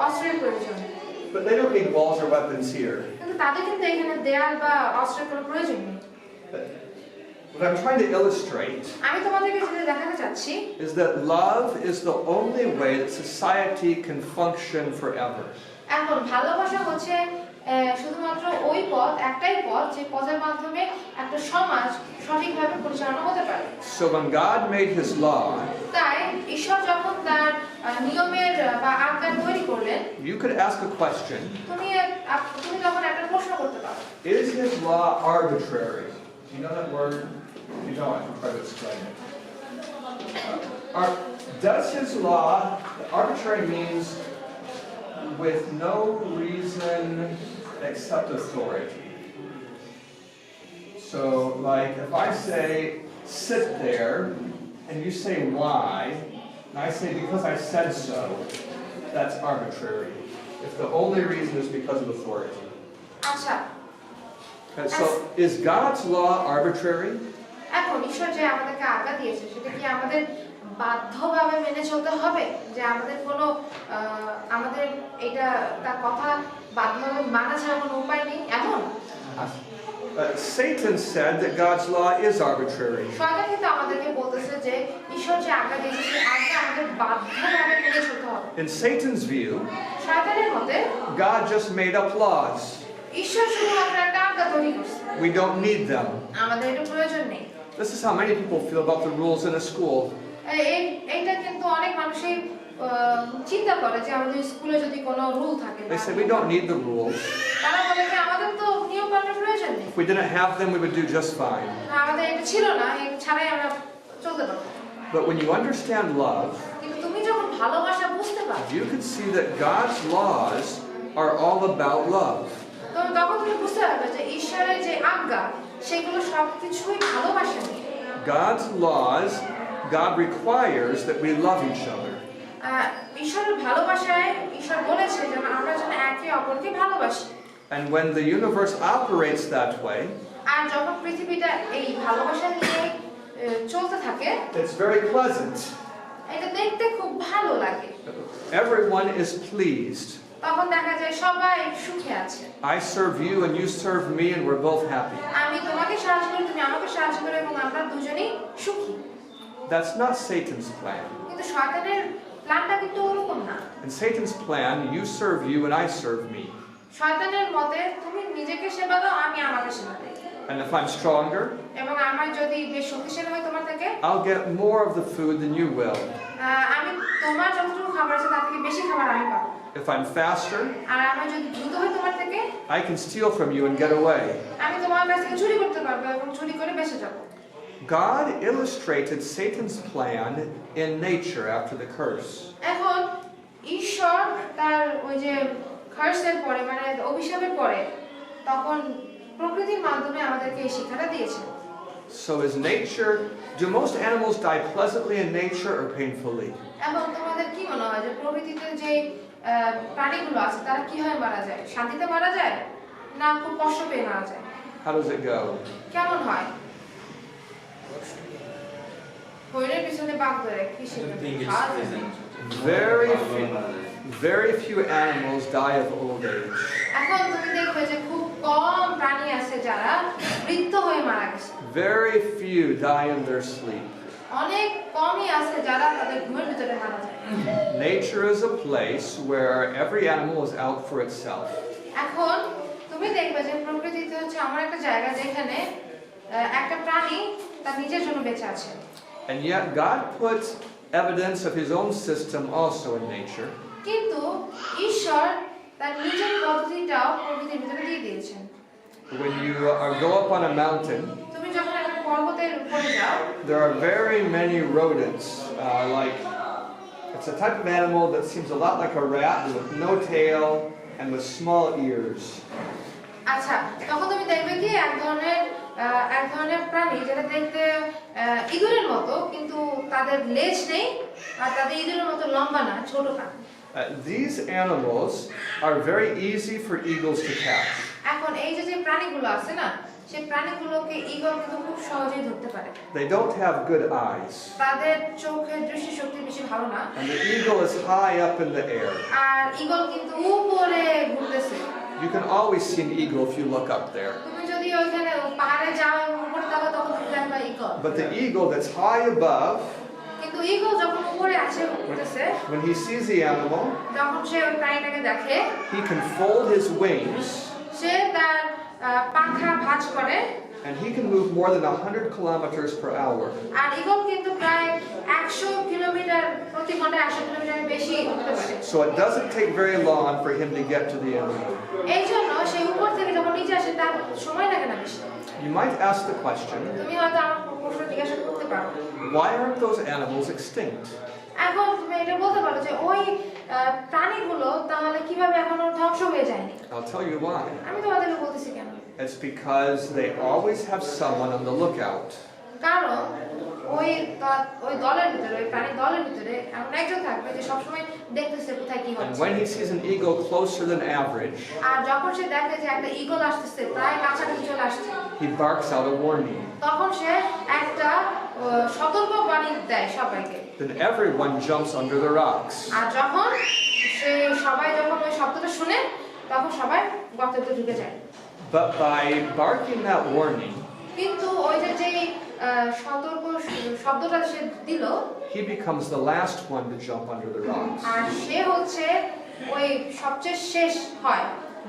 অস্ত্রের প্রয়োজন। But they don't need walls or weapons here. কিন্তু তাদের কিন্তু এখানে দেয়াল বা অস্ত্রের কোনো প্রয়োজন নেই। What I'm trying to illustrate আমি তোমাদেরকে যেটা দেখাতে চাচ্ছি is that love is the only way that society can function forever. এখন ভালোবাসা হচ্ছে শুধুমাত্র ওই পথ, একটাই পথ যে পথের মাধ্যমে একটা সমাজ সঠিকভাবে পরিচালনা হতে পারে। So when God made His law, তাই ঈশ্বর যখন তার নিয়মের বা আজ্ঞা তৈরি করলেন, you could ask a question. তুমি তখন একটা প্রশ্ন করতে পারো। Is His law arbitrary? You know that word? You know, I can try to explain it. Does His law, arbitrary means with no reason except authority. So, like, if I say, sit there, and you say, why, and I say, because I said so, that's arbitrary. If the only reason is because of authority. আচ্ছা, And so, is God's law arbitrary? এখন ঈশ্বর যে আমাদেরকে আজ্ঞা দিয়েছে সেটা কি আমাদের বাধ্যভাবে মেনে চলতে হবে? যে আমাদের কোনো আমাদের এটা তার কথা বাধ্যভাবে মানা ছাড়া কোনো উপায় নেই এমন? Satan said that God's law is arbitrary. শয়তান কিন্তু আমাদেরকে বলতেছে যে ঈশ্বর যে আজ্ঞা দিয়েছে সেই আজ্ঞা আমাদের বাধ্যভাবে মেনে চলতে হবে। In Satan's view, শয়তানের মতে God just made up laws. ঈশ্বর শুধুমাত্র একটা আজ্ঞা তৈরি করছে, We don't need them. আমাদের এটা প্রয়োজন নেই। This is how many people feel about the rules in a school. এইটা কিন্তু অনেক মানুষই চিন্তা করে যে আমাদের স্কুলে যদি কোনো রুল থাকে, They say we don't need the rules. তারা বলে যে আমাদের তো নিয়ম পালনের প্রয়োজন নেই, If we didn't have them, we would do just fine. আমাদের এটা ছিল না, এই ছাড়াই আমরা চলতে পারতাম। But when you understand love, কিন্তু তুমি যখন ভালোবাসা বুঝতে পারো, you can see that God's laws are all about love. তখন তুমি বুঝতে পারবে যে ঈশ্বরের যে আজ্ঞা সেগুলো সবকিছুই ভালোবাসা নিয়ে। God's laws, God requires that we love each other. ঈশ্বরের ভালোবাসায় ঈশ্বর বলেছে যে আমরা যেন একে অপরকে ভালোবাসি। And when the universe operates that way, আর যখন পৃথিবীটা এই ভালোবাসা নিয়ে চলতে থাকে, it's very pleasant. এটা দেখতে খুব ভালো লাগে। Everyone is pleased. তখন দেখা যায় সবাই সুখে আছে। I serve you and you serve me and we're both happy. আমি তোমাকে সাহায্য করি, তুমি আমাকে সাহায্য করো এবং আমরা দুজনেই সুখী। That's not Satan's plan. কিন্তু শয়তানের প্ল্যানটা কিন্তু ওরকম না। In Satan's plan, you serve you and I serve me. শয়তানের মতে তুমি নিজেকে সেবা দাও, আমি আমাকে সেবা দেই। And if I'm stronger, এবং আমার যদি বেশ শক্তিশালী হই তোমার থেকে, I'll get more of the food than you will. আমি তোমার যতটুকু খাবার আছে তার থেকে বেশি খাবার আমি পাবো। If I'm faster, আর আমি যদি দ্রুত হই তোমার থেকে, I can steal from you and get away. আমি তোমার কাছ থেকে চুরি করতে পারবো এবং চুরি করে বেঁচে যাব। God illustrated Satan's plan in nature after the curse. এখন ঈশ্বর তার ওই যে কার্সের পরে মানে অভিশাপের পরে তখন প্রকৃতির মাধ্যমে আমাদেরকে এই শিক্ষাটা দিয়েছেন। So is nature, do most animals die pleasantly in nature or painfully? এখন তোমাদের কি মনে হয় যে প্রকৃতিতে যে প্রাণীগুলো আছে তারা কিভাবে মারা যায়? শান্তিতে মারা যায় না খুব কষ্ট পেয়ে মারা যায়? How does it go? কেমন হয়? হরিণের পিছনে বাঘ ধরে কি Very few animals die of old age. এখন তুমি দেখবে যে খুব কম প্রাণী আছে যারা বৃদ্ধ হয়ে মারা গেছে। Very few die in their sleep. অনেক কমই আছে যারা তাদের ঘুমের ভিতরে মারা যায়। Nature is a place where every animal is out for itself. এখন তুমি দেখবে যে প্রকৃতিতে হচ্ছে এমন একটা জায়গা যেখানে একটা প্রাণী তার নিজের জন্য বেঁচে আছে। And yet God puts evidence of His own system also in nature. কিন্তু ঈশ্বর তার নিজের পদ্ধতিটাও প্রকৃতির ভিতরে দিয়ে দিয়েছেন। When you go up on a mountain, তুমি যখন একটা পর্বতের উপরে যাও, there are very many rodents. It's a type of animal that seems a lot like a rat with no tail and with small ears. আচ্ছা, তখন তুমি দেখবে কি এক ধরনের প্রাণী যেটা দেখতে ইঁদুরের মতো, কিন্তু তাদের লেজ নেই আর তাদের ইঁদুরের মতো লম্বা না, ছোট কান। These animals are very easy for eagles to catch. এখন এই যে প্রাণীগুলো আছে না, সেই প্রাণীগুলোকে ঈগল কিন্তু খুব সহজেই ধরতে পারে। They don't have good eyes. তাদের চোখের দৃষ্টিশক্তি বেশি ভালো না। And the eagle is high up in the air. আর ঈগল কিন্তু উপরে ঘুরতেছে। You can always see an eagle if you look up there. তুমি যদি ওইখানে পাহাড়ে যাও এবং উপরে তাকাও তখন তুমি দেখবা eagle. But the eagle that's high above, কিন্তু ঈগল যখন উপরে আসে উঠতেছে, when he sees the animal, যখন সে ওই প্রাণীটাকে দেখে, he can fold his wings সে তার পাখা ভাঁজ করে, and he can move more than 100 kilometers per hour. R eagle কিন্তু প্রায় 100 কিলোমিটার প্রতি ঘন্টায় 100 কিলোমিটারের বেশি উঠতে পারে। So it doesn't take very long for him to get to the animal. এই জন্য সে উপর থেকে যখন নিচে আসে তার সময় লাগে না বেশি। You might ask the question, তুমি হয়তো আমার প্রশ্ন জিজ্ঞাসা করতে পারো, why aren't those animals extinct? এখন তুমি এটা বলতে পারো যে ওই প্রাণীগুলো তাহলে কিভাবে এখনো ধ্বংস হয়ে যায়নি? I'll tell you why. আমি তোমাদেরকে বলতেছি কেন। It's because they always have someone on the lookout. কারণ ওই দলের ভিতরে, ওই প্রাণী দলের ভিতরে এমন একজন থাকবে যে সবসময় দেখতেছে কোথায় কি And হচ্ছে। when he sees an eagle closer than average, আর যখন সে দেখে যে একটা ঈগল আসতেছে, প্রায় কাছাকাছি চলে আসছে, he barks out a warning. তখন সে একটা সতর্কবাণী দেয় সবাইকে। Then everyone jumps under the rocks. আর যখন সবাই যখন ওই শব্দটা শুনে, তখন সবাই গর্তের ভিতরে ঢুকে যায়। But by barking that warning, কিন্তু ওই যে সতর্ক শব্দটা সে দিল, he becomes the last one to jump under the rocks. আর সে হচ্ছে ওই সবচেয়ে শেষ হয়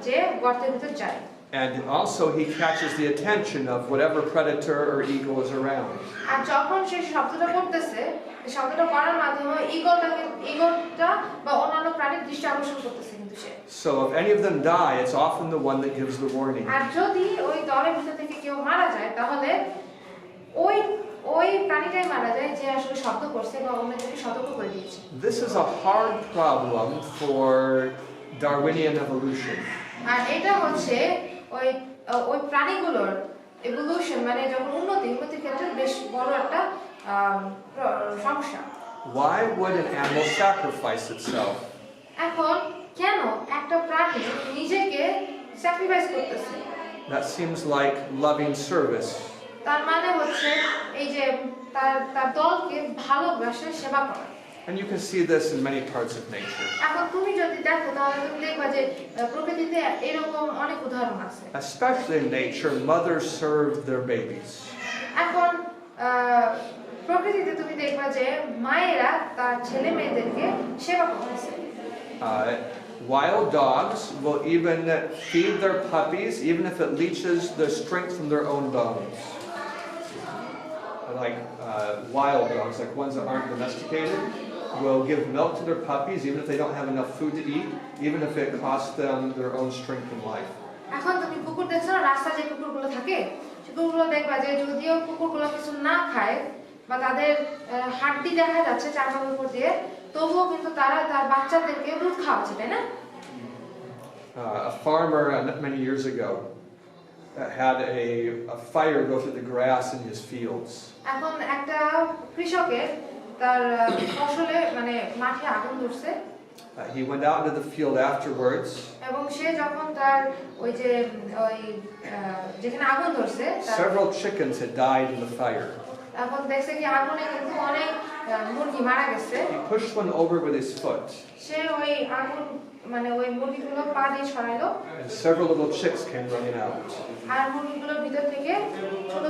যে গর্তের ভিতর যায়। And also he catches the attention of whatever predator or eagle is around. আর যখন সে শব্দটা করতেছে, এই শব্দটা করার মাধ্যমে ঈগলটা বা অন্যান্য প্রাণীর দৃষ্টি আকর্ষণ করতেছে কিন্তু সে। So if any of them die, it's often the one that gives the warning. আর যদি ওই দলের ভিতর থেকে কেউ মারা যায়, তাহলে ওই প্রাণীটাই মারা যায় যে আসলে শব্দ করছে বা অন্যদেরকে সতর্ক করে দিয়েছে। This is a hard problem for Darwinian evolution. আর এটা হচ্ছে ওই প্রাণীগুলোর এভলিউশন, মানে যখন উন্নতির ক্ষেত্রে বেশ বড় একটা সমস্যা। Why would an animal sacrifice itself? এখন কেন একটা প্রাণী নিজেকে স্যাক্রিফাইস করতেছে? That seems like loving service. তার মানে হচ্ছে এই যে তার দলকে ভালোবাসে, সেবা করা। And you can see this in many parts of nature. এখন তুমি যদি দেখো তাহলে তুমি দেখবা যে প্রকৃতিতে এরকম অনেক উদাহরণ আছে। Especially in nature, mothers serve their babies. এখন প্রকৃতিতে তুমি দেখবা যে মায়েরা তার ছেলে মেয়েদেরকে সেবা করতেছে। Wild dogs will even feed their puppies, even if it leaches the strength from their own bones. Like wild dogs, like ones that aren't domesticated, will give milk to their puppies, even if they don't have enough food to eat, even if it costs them their own strength in life. এখন তুমি কুকুর দেখছো না, রাস্তায় যে কুকুরগুলো থাকে, সেই কুকুরগুলো দেখবা যে যদিও কুকুরগুলো কিছু না খায় বা তাদের হাড্ডি দেখা যাচ্ছে চামড়ার উপর দিয়ে, তবুও কিন্তু তারা তার বাচ্চাদেরকে দুধ খাওয়াচ্ছে, তাই না? A farmer many years ago had a fire go through the grass in his fields. এখন একটা কৃষকের তার ফসলে মানে মাঠে আগুন ধরছে। He went out into the field afterwards. এবং সে যখন তার ওই যেখানে আগুন ধরছে, Several chickens had died in the fire. এখন দেখছে কি আগুনে কিন্তু অনেক মুরগি মারা গেছে। He pushed one over with his foot. সে ওই আগুন মানে ওই মুরগিগুলো পা দিয়ে সরাইলো। And several little chicks came running out. আর মুরগিগুলোর ভিতর থেকে ছোট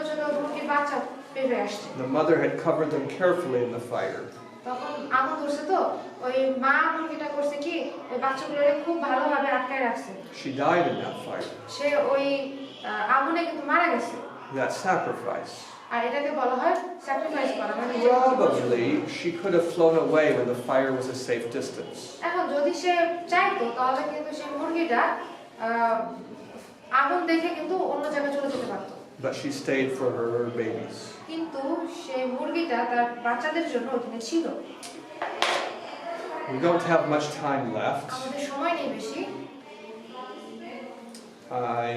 ছোট মুরগির বাচ্চা বের হয়ে আসছে। The mother had covered them carefully in the fire. তখন আগুন ধরছে তো ওই মা মুরগিটা করছে কি ওই বাচ্চাগুলোরে খুব ভালোভাবে আটকায় রাখছে। She died in that fire. সে ওই আগুনে কিন্তু মারা গেছে। That sacrifice. আর এটাকে বলা হয় স্যাক্রিফাইস করা, মানে নিজেকে জীবন সমর্পণ। Probably she could have flown away when the fire was a safe distance. এখন যদি সে চাইতো তাহলে কিন্তু সেই মুরগিটা আগুন দেখে কিন্তু অন্য জায়গায় চলে যেতে পারতো, But she stayed for her babies. কিন্তু সেই মুরগিটা তার বাচ্চাদের জন্য ওখানে ছিল। We don't have much time left. আমাদের সময় নেই বেশি। I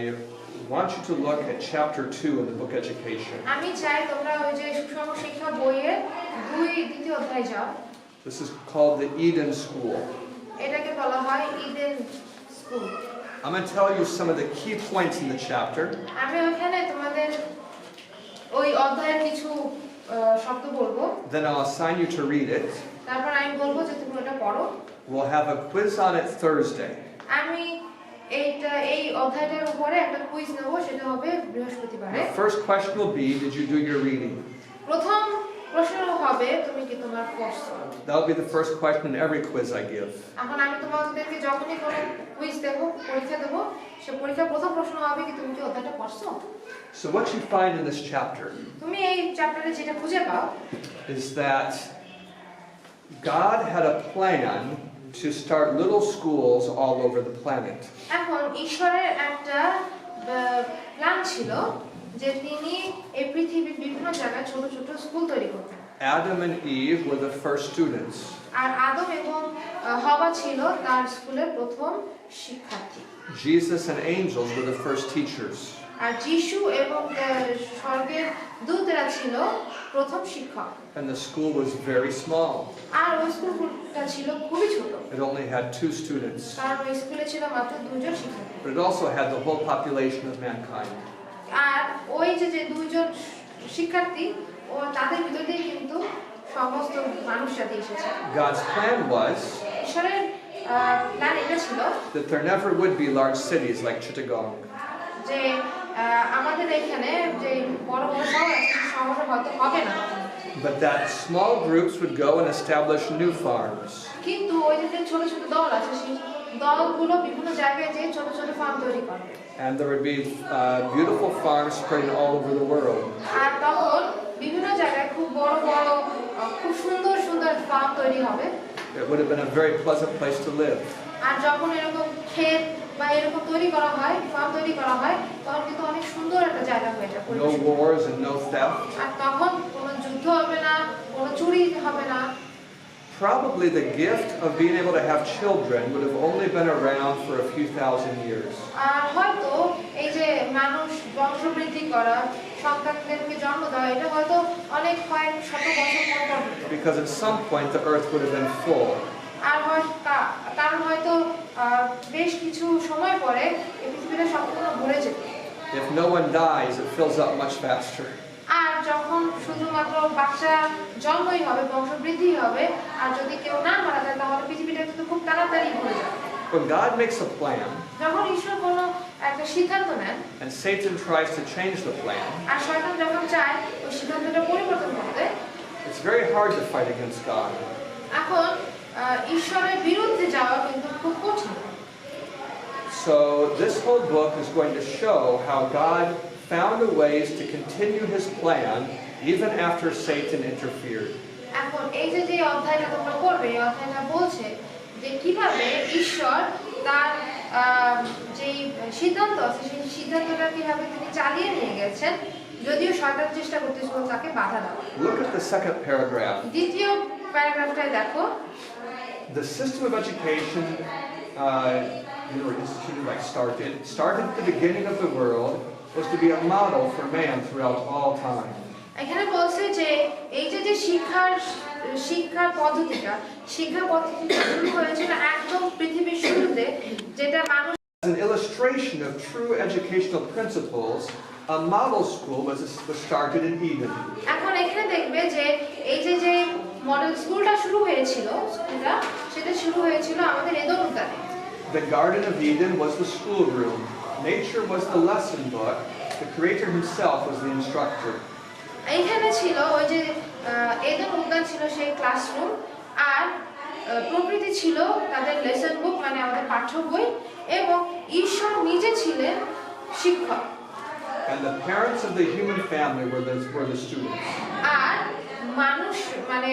want you to look at chapter 2 in the book Education. আমি চাই তোমরা ওই যে সুষম শিক্ষা বইয়ের দ্বিতীয় অধ্যায় যাও। This is called the Eden School. এটাকে বলা হয় Eden school. I'm going to tell you some of the key points in the chapter. আমি ওখানে তোমাদের ওই অধ্যায়ের কিছু শব্দ বলবো, Then I'll assign you to read it. তারপর আমি বলবো যে তুমি ওটা পড়ো। We'll have a quiz on it Thursday. আমি এই অধ্যায়টার উপরে একটা কুইজ নেব, সেটা হবে বৃহস্পতিবারে। The first question will be, did you do your reading? প্রথম প্রশ্ন হবে তুমি কি তোমার পড়ছো। That'll be the first question in every quiz I give. এখন আমি তোমাদেরকে যখনই কোনো কুইজ দেব, পরীক্ষা দেব, সে পরীক্ষার প্রথম প্রশ্ন হবে কি তুমি কি অধ্যায়টা পড়ছো। So what you find in this chapter তুমি এই চ্যাপ্টারে যেটা খুঁজে পাও is that God had a plan to start little schools all over the planet. এখন ঈশ্বরের একটা প্ল্যান ছিল যে তিনি এই পৃথিবীর বিভিন্ন জায়গায় ছোট ছোট স্কুল তৈরি করবেন। Adam and Eve were the first students. আর আদম এবং হওয়া ছিল তার স্কুলের প্রথম শিক্ষার্থী। Jesus and angels were the first teachers. আর যিশু এবং স্বর্গের দূতরা ছিল প্রথম শিক্ষক। And the school was very small. আর ওই স্কুলটা ছিল খুবই ছোট। It only had 2 students. কারণ ওই স্কুলে ছিল মাত্র 2 জন শিক্ষার্থী। But it also had the whole population of mankind. আর ওই যে 2 জন শিক্ষার্থী ও তাদের ভিতর দিয়ে কিন্তু সমস্ত মানুষ জাতি এসেছে। God's plan was ঈশ্বরের প্ল্যান এটা ছিল that there never would be large cities like Chittagong. যে আমাদের এখানে যে বড় বড় শহর আছে সেই শহরে হয়তো হবে না, But that small groups would go and establish new farms. কিন্তু ওই যে ছোট ছোট দল আছে সেই দলগুলো বিভিন্ন জায়গায় যে ছোট ছোট ফার্ম তৈরি করবে। And there would be beautiful farms spreading all over the world. আর তখন বিভিন্ন জায়গায় খুব বড় বড় খুব সুন্দর সুন্দর ফার্ম তৈরি হবে। It would have been a very pleasant place to live. আর যখন এরকম ক্ষেত বা এরকম তৈরি করা হয়, ফার্ম তৈরি করা হয়, তখন কিন্তু অনেক সুন্দর একটা জায়গা হয়ে যায়। No wars and no theft. আর তখন কোনো যুদ্ধ হবে না, কোনো চুরি হবে না। Probably the gift of being able to have children would have only been around for a few thousand years. আর হয়তো এই যে মানুষ বংশবৃদ্ধি করা, সন্তানদেরকে জন্ম দেওয়া, এটা হয়তো অনেক কয়েক শত বছর পর পর হতো। Because at some point the earth would have been full. আর কারণ হয়তো বেশ কিছু সময় পরে এই পৃথিবীটা সম্পূর্ণ ভরে যেত। If no one dies, it fills up much faster. আর যখন শুধুমাত্র বাচ্চা জন্মই হবে, বংশবৃদ্ধি হবে, আর যদি কেউ না মারা যায় তাহলে পৃথিবীটা কিন্তু খুব তাড়াতাড়ি ভরে যাবে। When God makes a plan যখন ঈশ্বর কোনো একটা সিদ্ধান্ত নেন and Satan tries to change the plan, আর শয়তান যখন চায় ওই সিদ্ধান্তটা পরিবর্তন করতে, it's very hard to fight against God. এখন ঈশ্বরের বিরুদ্ধে যাওয়া কিন্তু খুব কঠিন। So this whole book is going to show how God found a ways to continue his plan even after Satan interfered. এখন এই যে অধ্যায়টা তোমরা পড়বে, এই অধ্যায়টা বলছে যে কিভাবে ঈশ্বর তার যে সিদ্ধান্ত আছে সেই সিদ্ধান্তটা কিভাবে তিনি চালিয়ে নিয়ে গেছেন, যদিও শয়তান চেষ্টা করতেছিল তাকে বাধা দেওয়া। Look at the second paragraph. দ্বিতীয় প্যারাগ্রাফটায় দেখো, The system of education instituted like started at the beginning of the world was to be a model for man throughout all time. এখানে বলছে যে এই যে শিক্ষার পদ্ধতিটা শুরু হয়েছিল একদম পৃথিবীর শুরুতে, যেটা মানুষ As an illustration of true educational principles, a model school was started in Eden. এখন এখানে দেখবে যে এই যে মডেল স্কুলটা শুরু হয়েছিল, সেটা শুরু হয়েছিল আমাদের এদেন উদ্যানে। The Garden of Eden was the schoolroom. Nature was the lesson book. The Creator himself was the instructor. এইখানে ছিল ওই যে এদেন উদ্যান ছিল সেই ক্লাসরুম, আর প্রকৃতি ছিল তাদের লেসন বুক, মানে আমাদের পাঠ্য বই, এবং ঈশ্বর নিজে ছিলেন শিক্ষক। And the parents of the human family were the students. আর মানুষ মানে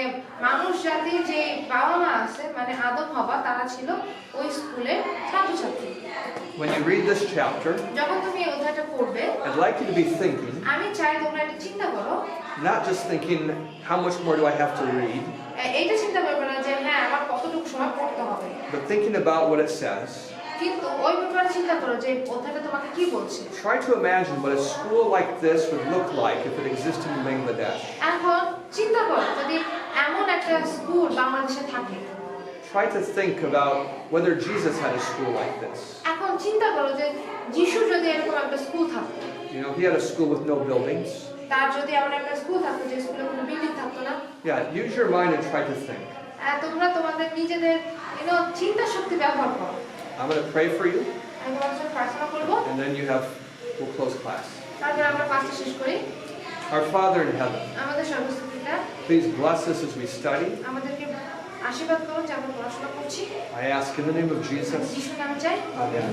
মানুষ জাতির যে বাবা মা আছে মানে আদম হওয়া তারা ছিল ওই স্কুলের ছাত্রছাত্রী। When you read this chapter, যখন তুমি এই অধ্যায়টা পড়বে I'd like you to be thinking, আমি চাই তোমরা এটা চিন্তা করো, not just thinking, how much more do I have to read, এইটা চিন্তা করবে না যে হ্যাঁ আমার কতটুকু সময় পড়তে হবে, but thinking about what it says. কিন্তু ওই ব্যাপারে চিন্তা করো যে অধ্যায়টা তোমাকে কি বলছে। Try to imagine what a school like this would look like if it existed in Bangladesh. এখন চিন্তা করো যদি এমন একটা স্কুল বাংলাদেশে থাকে। Try to think about whether Jesus had a school like this. এখন চিন্তা করো যে যিশু যদি এরকম একটা স্কুল থাকতো, You know, he had a school with no buildings. তার যদি এমন একটা স্কুল থাকতো যে স্কুলে কোনো বিল্ডিং থাকতো না। Yeah, use your mind and try to think. তোমরা তোমাদের নিজেদের চিন্তা শক্তি ব্যবহার করো। I'm going to pray for you, আমি তোমাদের জন্য প্রার্থনা করব, and then we'll close class. তারপর আমরা ক্লাসটা শেষ করি। Our Father in heaven, আমাদের সর্বশক্তির পিতা, please bless us as we study. আমাদেরকে আশীর্বাদ করুন যে আমরা পড়াশোনা করছি। I ask in the name of Jesus. যিশুর নামে চাই। Amen.